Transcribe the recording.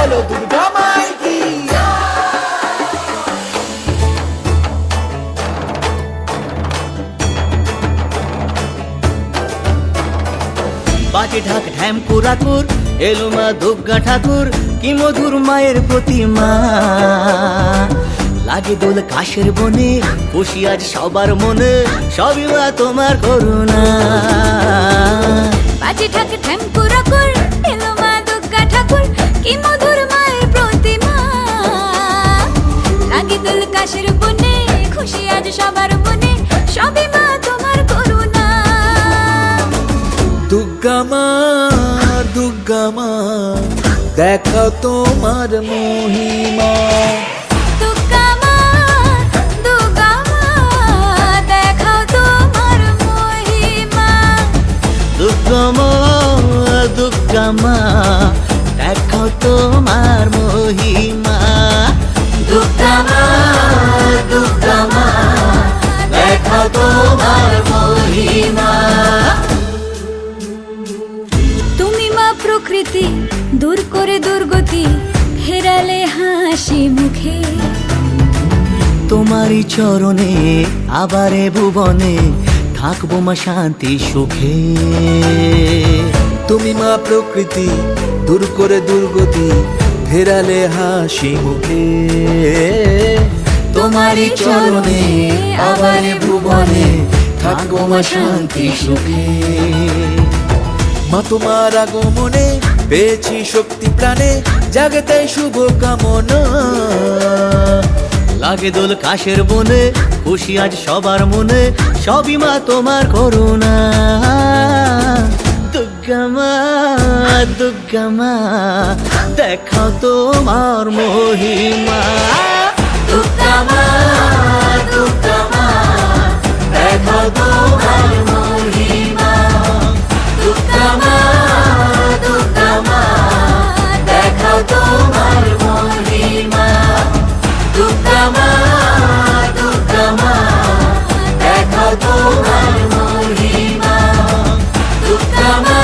বলো দুর্গা মায়ের কি। বাজে ঢাক ঢ্যাম কুরাকুর এলো মা দুর্গা ঠাকুর, কি মধুর মায়ের প্রতিমা। লাগে দোল কাশের বনে, খুশি আজ সবার মনে, সবই মা তোমার করুণা। বাজে ঢাক ঢ্যাম কুরাকুর এলো মা দুর্গা ঠাকুর, কি মধুর মায়ের প্রতিমা। লাগে দোল কাশের বনে, খুশি আজ সবার মনে, সবই মা তোমার করুণা। দুর্গা মা দুর্গা মা দেখাও তোমার মহিমা। দুর্গা মা দুর্গা মা দেখাও তোমার মহিমা। দুর্গা মা দুর্গা মা দেখো তোমার মহিমা। দুর্গা মা দুর্গা মা দেখো তোমার মহিমা। তুমি মা প্রকৃতি, দূর করে দুর্গতি, ফেরালে হাসি মুখে। তোমারই চরণে আবারে ভুবনে থাকবো মা শান্তি সুখে। তুমি মা প্রকৃতি, দূর করে দুর্গতি, ফেরালে হাসি মুখে। তোমারই চরণে আবারে ভুবনে থাকবো মা শান্তি সুখে। মা তোমার আগমনে পেয়েছি শক্তি প্রাণে, জাগতে শুভ কামনা। লাগে দোল কাশের বনে, খুশি আজ সবার মনে, সবই মা তোমার করুণা। দুর্গা মা দুর্গা মা দেখাও তোমার মহিমা। দুর্গা মা দুর্গা মা দেখাও তোমার মহিমা। দুর্গা মা দুর্গা মা দেখাও তোমার মহিমা। দুর্গা মা দুর্গা মা দেখাও তোমার মহিমা। দুর্গা মা